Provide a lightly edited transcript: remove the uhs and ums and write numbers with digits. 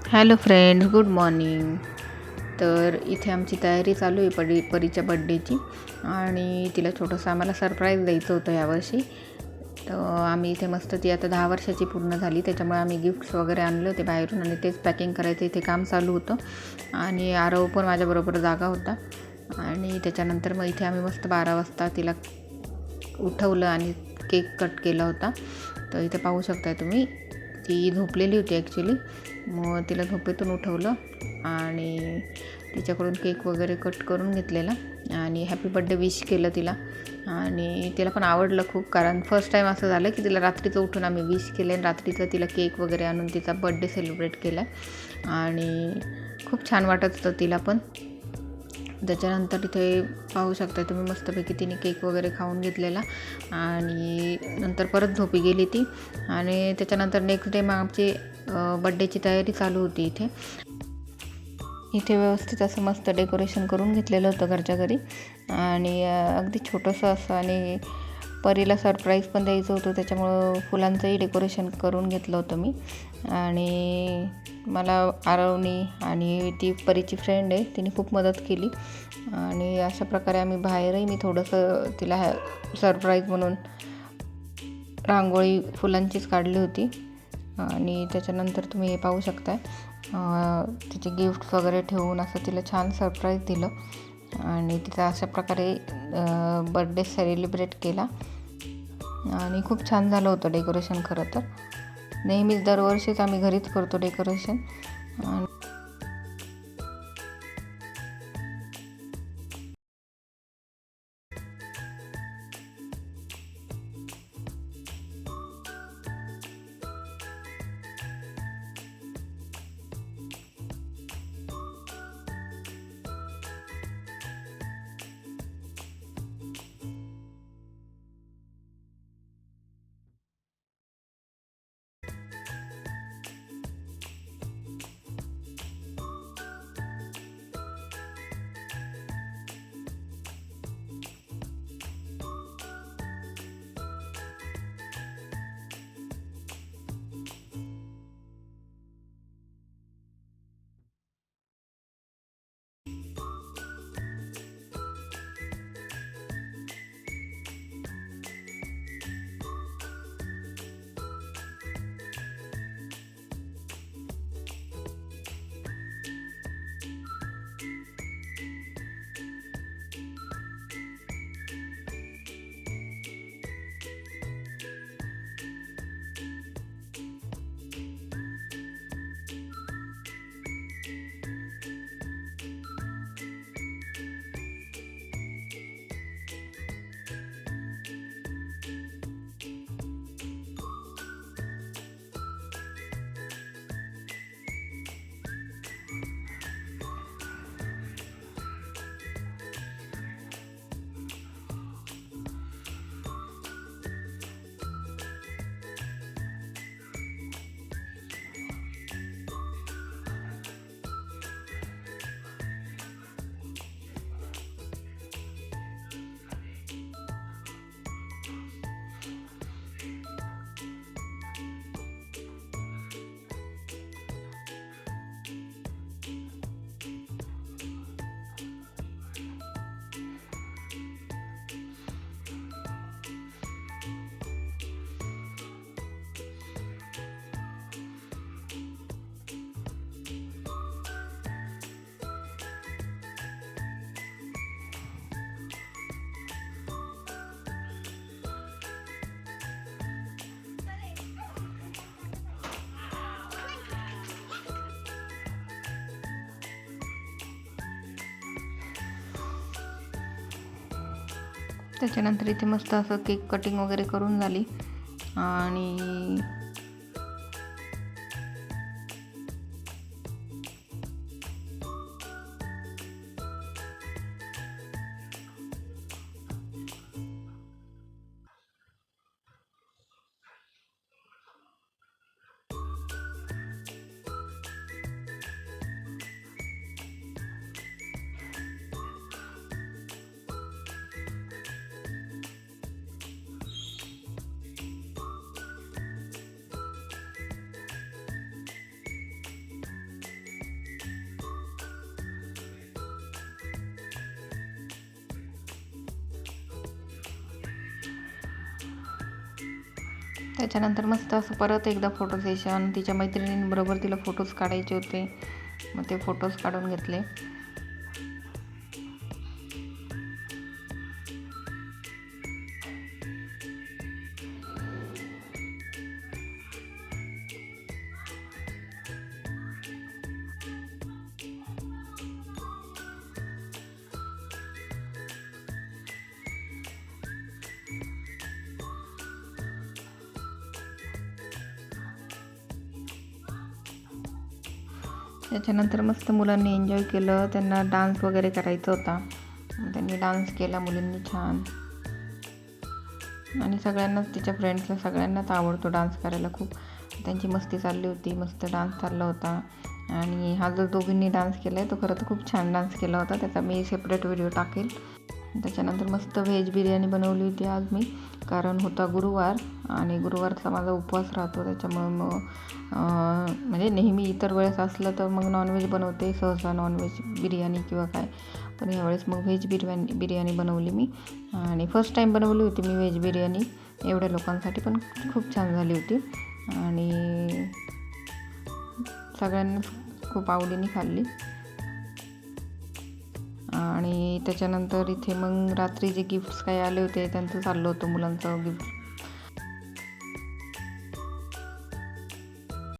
Hello friends, good morning. तर इथे आमची तयारी चालू आहे परीच्या बड्डेची आणि तिला छोटंसं आम्हाला सरप्राईज द्यायचं होतं यावर्षी. तर आम्ही इथे मस्त, ती आता 10 वर्षाची पूर्ण झाली, त्याच्यामुळे आम्ही गिफ्ट्स वगैरे आणले होते बाहेरून आणि तेच पॅकिंग करायचं इथे काम चालू होतं. आणि आरव पण माझ्याबरोबर जागा होता. आणि त्याच्यानंतर मग इथे आम्ही मस्त 12 वाजता तिला उठवलं आणि केक कट केला होता. तर इथे पाहू शकताय तुम्ही, ती झोपलेली होती ॲक्च्युली. मग तिला झोपेतून उठवलं आणि तिच्याकडून केक वगैरे कट करून घेतलेला आणि हॅपी बड्डे विश केलं तिला. आणि तिला पण आवडलं खूप, कारण फर्स्ट टाईम असं झालं की तिला रात्रीचं उठून आम्ही विश केलं आणि रात्रीचं तिला केक वगैरे आणून तिचा बड्डे सेलिब्रेट केला आणि खूप छान वाटत होतं तिला पण. त्याच्यानंतर इथे पाहू शकता तुम्ही, मस्तपैकी तिने केक वगैरे खाऊन घेतलेला आणि नंतर परत झोपी गेली ती. आणि त्याच्यानंतर नेक्स्ट डे मग आमची बड्डेची तयारी चालू होती. इथे व्यवस्थित असं मस्त डेकोरेशन करून घेतलेलं होतं घरच्या घरी आणि अगदी छोटंसं असं, आणि परीला सरप्राईज पण द्यायचं होतं, त्याच्यामुळं फुलांचंही डेकोरेशन करून घेतलं होतं मी. आणि मला आरवनी आणि ती परीची फ्रेंड आहे, तिने खूप मदत केली आणि अशा प्रकारे आम्ही बाहेरही मी थोडंसं तिला सरप्राईज म्हणून रांगोळी फुलांचीच काढली होती. आणि त्याच्यानंतर तुम्ही हे पाहू शकताय, तिचे गिफ्ट्स वगैरे ठेवून असं तिला छान सरप्राईज दिलं आणि तिचा अशा प्रकारे बड्डे सेलिब्रेट केला आणि खूप छान झालं होतं डेकोरेशन. खरं तर नेहमीच दरवर्षीच आम्ही घरीच करतो डेकोरेशन. त्याच्यानंतर इथे मस्त असं केक कटिंग वगैरे करून झाली आणि त्याच्यानंतर मस्त असं परत एकदा फोटो सेशन, तिच्या मैत्रिणींबरोबर तिला फोटोज काढायचे होते, मग ते फोटोज काढून घेतले. त्याच्यानंतर मस्त मुलांनी एन्जॉय केलं. त्यांना डान्स वगैरे करायचा होता, त्यांनी डान्स केला मुलींनी छान. आणि सगळ्यांनाच, तिच्या फ्रेंड्सला सगळ्यांनाच आवडतो डान्स करायला खूप. त्यांची मस्ती चालली होती, मस्त डान्स चालला होता. आणि हा जो दोघींनी डान्स केला आहे तो खरं तर खूप छान डान्स केला होता, त्याचा मी सेपरेट व्हिडिओ टाकेल. त्याच्यानंतर मस्त व्हेज बिर्याणी बनवली होती आज मी, कारण होता गुरुवार आणि गुरुवारचा माझा उपवास राहतो. त्याच्यामुळं मग म्हणजे नेहमी इतर वेळेस असलं तर मग नॉनव्हेज बनवते, सहसा नॉनव्हेज बिर्याणी किंवा काय, पण यावेळेस मग व्हेज बिर्याणी बनवली मी. आणि फर्स्ट टाईम बनवली होती मी व्हेज बिर्याणी एवढ्या लोकांसाठी, पण खूप छान झाली होती आणि सगळ्यांना खूप आवडीने खाल्ली. आणि त्याच्यानंतर इथे मग रात्री जे गिफ्ट्स काही आले होते त्यांचं चाललं होतं मुलांचं गिफ्ट